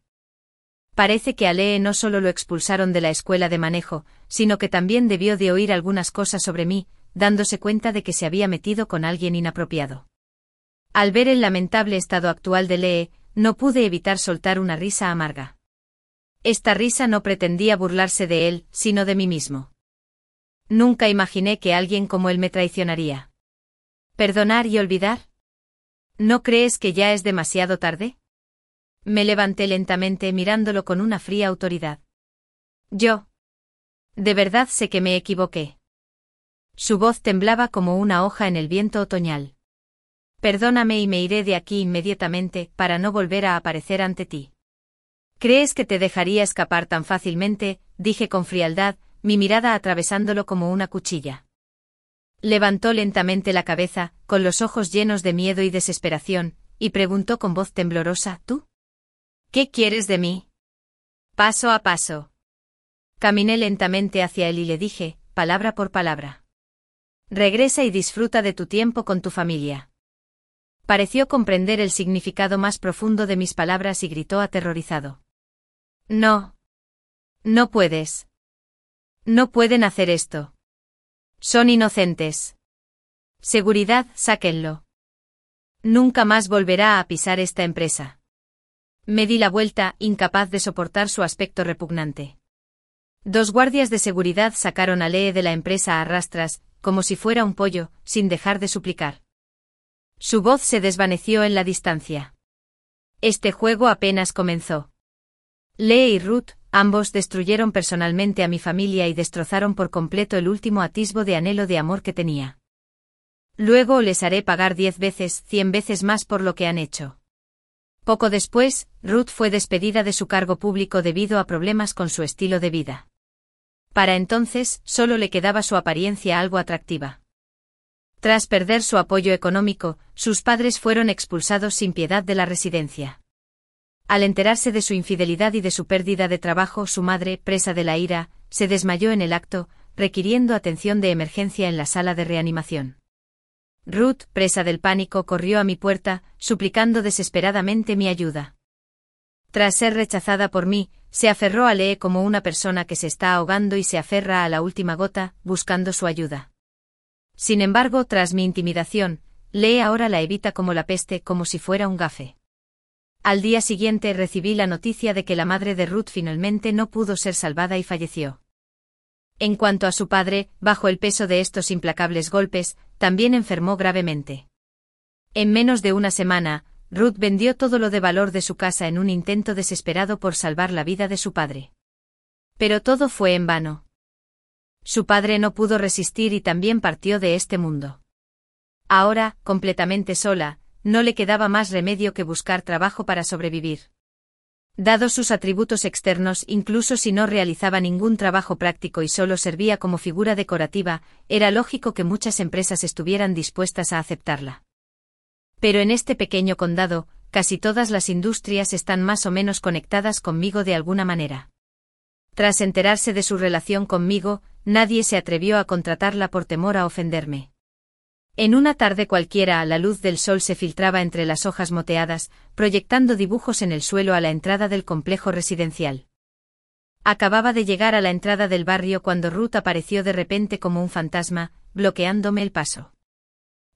Parece que a Lee no solo lo expulsaron de la escuela de manejo, sino que también debió de oír algunas cosas sobre mí, dándose cuenta de que se había metido con alguien inapropiado. Al ver el lamentable estado actual de Lee, no pude evitar soltar una risa amarga. Esta risa no pretendía burlarse de él, sino de mí mismo. Nunca imaginé que alguien como él me traicionaría. ¿Perdonar y olvidar? ¿No crees que ya es demasiado tarde? Me levanté lentamente mirándolo con una fría autoridad. Yo. De verdad sé que me equivoqué. Su voz temblaba como una hoja en el viento otoñal. Perdóname y me iré de aquí inmediatamente, para no volver a aparecer ante ti. ¿Crees que te dejaría escapar tan fácilmente?, dije con frialdad, mi mirada atravesándolo como una cuchilla. Levantó lentamente la cabeza, con los ojos llenos de miedo y desesperación, y preguntó con voz temblorosa: ¿Tú? ¿Qué quieres de mí? Paso a paso. Caminé lentamente hacia él y le dije, palabra por palabra: regresa y disfruta de tu tiempo con tu familia. Pareció comprender el significado más profundo de mis palabras y gritó aterrorizado: No. No puedes. No pueden hacer esto. Son inocentes. Seguridad, sáquenlo. Nunca más volverá a pisar esta empresa. Me di la vuelta, incapaz de soportar su aspecto repugnante. 2 guardias de seguridad sacaron a Lee de la empresa a rastras, como si fuera un pollo, sin dejar de suplicar. Su voz se desvaneció en la distancia. Este juego apenas comenzó. Lee y Ruth, ambos destruyeron personalmente a mi familia y destrozaron por completo el último atisbo de anhelo de amor que tenía. Luego les haré pagar 10 veces, 100 veces más por lo que han hecho. Poco después, Ruth fue despedida de su cargo público debido a problemas con su estilo de vida. Para entonces, solo le quedaba su apariencia algo atractiva. Tras perder su apoyo económico, sus padres fueron expulsados sin piedad de la residencia. Al enterarse de su infidelidad y de su pérdida de trabajo, su madre, presa de la ira, se desmayó en el acto, requiriendo atención de emergencia en la sala de reanimación. Ruth, presa del pánico, corrió a mi puerta, suplicando desesperadamente mi ayuda. Tras ser rechazada por mí, se aferró a Lee como una persona que se está ahogando y se aferra a la última gota, buscando su ayuda. Sin embargo, tras mi intimidación, Lee ahora la evita como la peste, como si fuera un gafe. Al día siguiente recibí la noticia de que la madre de Ruth finalmente no pudo ser salvada y falleció. En cuanto a su padre, bajo el peso de estos implacables golpes, también enfermó gravemente. En menos de una semana, Ruth vendió todo lo de valor de su casa en un intento desesperado por salvar la vida de su padre. Pero todo fue en vano. Su padre no pudo resistir y también partió de este mundo. Ahora, completamente sola, no le quedaba más remedio que buscar trabajo para sobrevivir. Dados sus atributos externos, incluso si no realizaba ningún trabajo práctico y solo servía como figura decorativa, era lógico que muchas empresas estuvieran dispuestas a aceptarla. Pero en este pequeño condado, casi todas las industrias están más o menos conectadas conmigo de alguna manera. Tras enterarse de su relación conmigo, nadie se atrevió a contratarla por temor a ofenderme. En una tarde cualquiera, la luz del sol se filtraba entre las hojas moteadas, proyectando dibujos en el suelo a la entrada del complejo residencial. Acababa de llegar a la entrada del barrio cuando Ruth apareció de repente como un fantasma, bloqueándome el paso.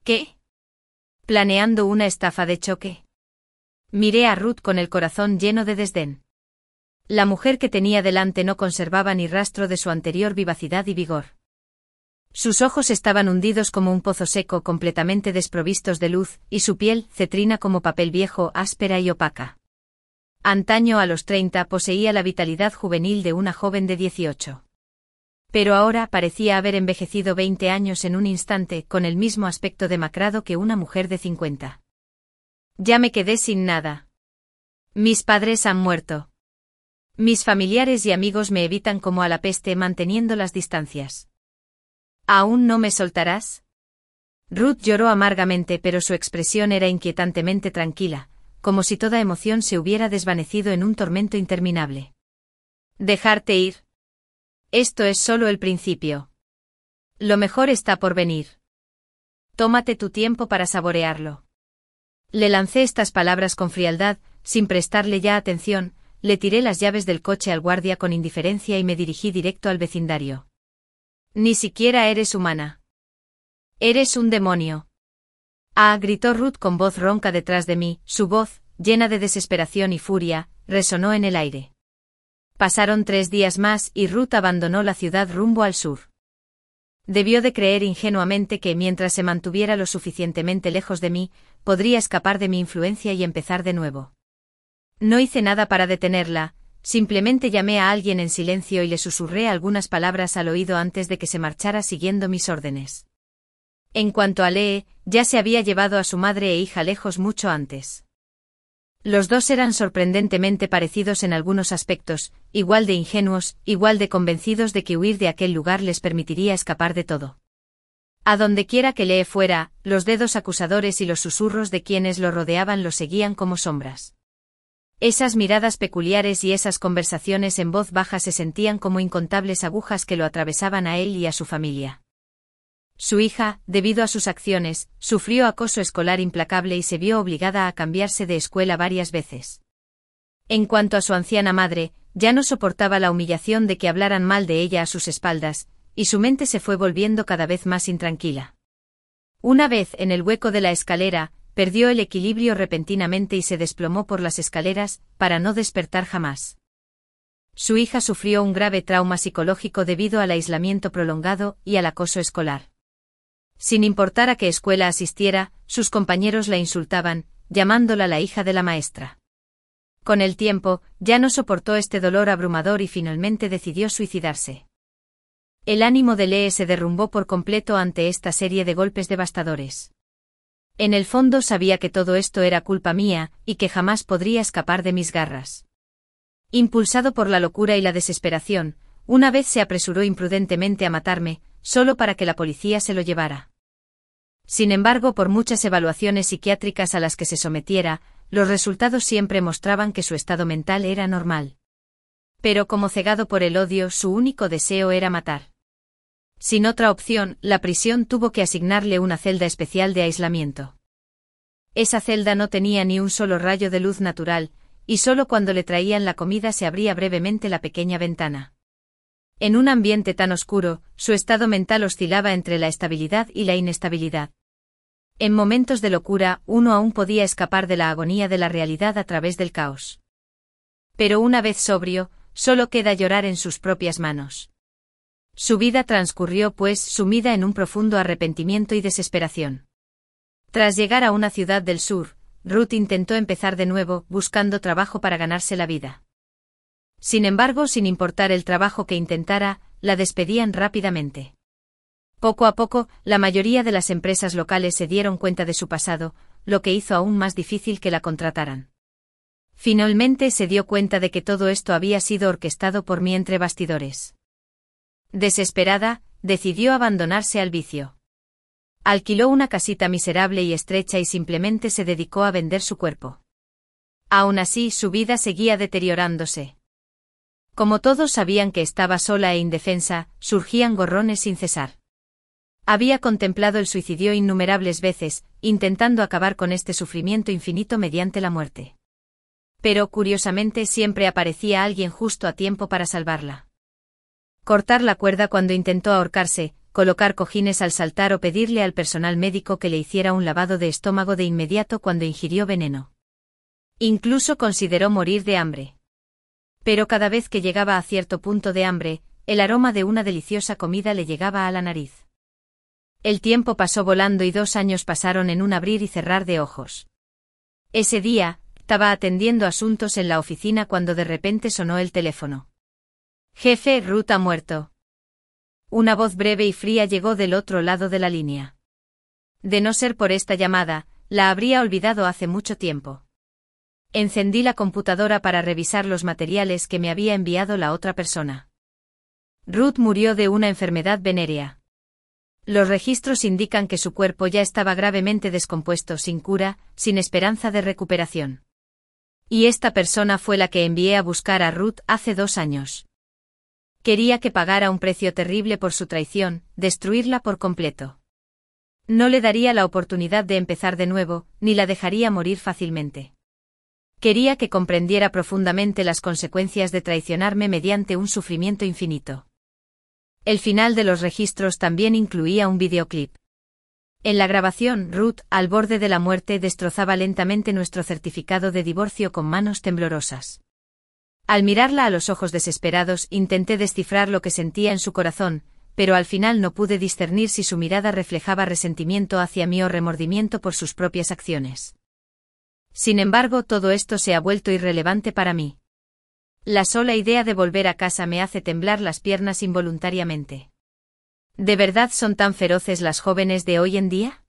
¿Qué? ¿Planeando una estafa de choque? Miré a Ruth con el corazón lleno de desdén. La mujer que tenía delante no conservaba ni rastro de su anterior vivacidad y vigor. Sus ojos estaban hundidos como un pozo seco, completamente desprovistos de luz, y su piel, cetrina como papel viejo, áspera y opaca. Antaño, a los 30, poseía la vitalidad juvenil de una joven de 18. Pero ahora parecía haber envejecido 20 años en un instante, con el mismo aspecto demacrado que una mujer de 50. Ya me quedé sin nada. Mis padres han muerto. Mis familiares y amigos me evitan como a la peste, manteniendo las distancias. ¿Aún no me soltarás? Ruth lloró amargamente, pero su expresión era inquietantemente tranquila, como si toda emoción se hubiera desvanecido en un tormento interminable. ¿Dejarte ir? Esto es solo el principio. Lo mejor está por venir. Tómate tu tiempo para saborearlo. Le lancé estas palabras con frialdad, sin prestarle ya atención, le tiré las llaves del coche al guardia con indiferencia y me dirigí directo al vecindario. Ni siquiera eres humana. Eres un demonio. Ah, gritó Ruth con voz ronca detrás de mí, su voz, llena de desesperación y furia, resonó en el aire. Pasaron 3 días más y Ruth abandonó la ciudad rumbo al sur. Debió de creer ingenuamente que mientras se mantuviera lo suficientemente lejos de mí, podría escapar de mi influencia y empezar de nuevo. No hice nada para detenerla. Simplemente llamé a alguien en silencio y le susurré algunas palabras al oído antes de que se marchara siguiendo mis órdenes. En cuanto a Lee, ya se había llevado a su madre e hija lejos mucho antes. Los dos eran sorprendentemente parecidos en algunos aspectos, igual de ingenuos, igual de convencidos de que huir de aquel lugar les permitiría escapar de todo. A donde quiera que Lee fuera, los dedos acusadores y los susurros de quienes lo rodeaban lo seguían como sombras. Esas miradas peculiares y esas conversaciones en voz baja se sentían como incontables agujas que lo atravesaban a él y a su familia. Su hija, debido a sus acciones, sufrió acoso escolar implacable y se vio obligada a cambiarse de escuela varias veces. En cuanto a su anciana madre, ya no soportaba la humillación de que hablaran mal de ella a sus espaldas, y su mente se fue volviendo cada vez más intranquila. Una vez en el hueco de la escalera, perdió el equilibrio repentinamente y se desplomó por las escaleras, para no despertar jamás. Su hija sufrió un grave trauma psicológico debido al aislamiento prolongado y al acoso escolar. Sin importar a qué escuela asistiera, sus compañeros la insultaban, llamándola la hija de la maestra. Con el tiempo, ya no soportó este dolor abrumador y finalmente decidió suicidarse. El ánimo de Lee se derrumbó por completo ante esta serie de golpes devastadores. En el fondo sabía que todo esto era culpa mía, y que jamás podría escapar de mis garras. Impulsado por la locura y la desesperación, una vez se apresuró imprudentemente a matarme, solo para que la policía se lo llevara. Sin embargo, por muchas evaluaciones psiquiátricas a las que se sometiera, los resultados siempre mostraban que su estado mental era normal. Pero como cegado por el odio, su único deseo era matar. Sin otra opción, la prisión tuvo que asignarle una celda especial de aislamiento. Esa celda no tenía ni un solo rayo de luz natural, y solo cuando le traían la comida se abría brevemente la pequeña ventana. En un ambiente tan oscuro, su estado mental oscilaba entre la estabilidad y la inestabilidad. En momentos de locura, uno aún podía escapar de la agonía de la realidad a través del caos. Pero una vez sobrio, solo queda llorar en sus propias manos. Su vida transcurrió pues sumida en un profundo arrepentimiento y desesperación. Tras llegar a una ciudad del sur, Ruth intentó empezar de nuevo, buscando trabajo para ganarse la vida. Sin embargo, sin importar el trabajo que intentara, la despedían rápidamente. Poco a poco, la mayoría de las empresas locales se dieron cuenta de su pasado, lo que hizo aún más difícil que la contrataran. Finalmente se dio cuenta de que todo esto había sido orquestado por mí entre bastidores. Desesperada, decidió abandonarse al vicio. Alquiló una casita miserable y estrecha y simplemente se dedicó a vender su cuerpo. Aún así, su vida seguía deteriorándose. Como todos sabían que estaba sola e indefensa, surgían gorrones sin cesar. Había contemplado el suicidio innumerables veces, intentando acabar con este sufrimiento infinito mediante la muerte. Pero, curiosamente, siempre aparecía alguien justo a tiempo para salvarla. Cortar la cuerda cuando intentó ahorcarse, colocar cojines al saltar o pedirle al personal médico que le hiciera un lavado de estómago de inmediato cuando ingirió veneno. Incluso consideró morir de hambre. Pero cada vez que llegaba a cierto punto de hambre, el aroma de una deliciosa comida le llegaba a la nariz. El tiempo pasó volando y 2 años pasaron en un abrir y cerrar de ojos. Ese día, estaba atendiendo asuntos en la oficina cuando de repente sonó el teléfono. «Jefe, Ruth ha muerto». Una voz breve y fría llegó del otro lado de la línea. De no ser por esta llamada, la habría olvidado hace mucho tiempo. Encendí la computadora para revisar los materiales que me había enviado la otra persona. Ruth murió de una enfermedad venérea. Los registros indican que su cuerpo ya estaba gravemente descompuesto, sin cura, sin esperanza de recuperación. Y esta persona fue la que envié a buscar a Ruth hace 2 años. Quería que pagara un precio terrible por su traición, destruirla por completo. No le daría la oportunidad de empezar de nuevo, ni la dejaría morir fácilmente. Quería que comprendiera profundamente las consecuencias de traicionarme mediante un sufrimiento infinito. El final de los registros también incluía un videoclip. En la grabación, Ruth, al borde de la muerte, destrozaba lentamente nuestro certificado de divorcio con manos temblorosas. Al mirarla a los ojos desesperados, intenté descifrar lo que sentía en su corazón, pero al final no pude discernir si su mirada reflejaba resentimiento hacia mí o remordimiento por sus propias acciones. Sin embargo, todo esto se ha vuelto irrelevante para mí. La sola idea de volver a casa me hace temblar las piernas involuntariamente. ¿De verdad son tan feroces las jóvenes de hoy en día?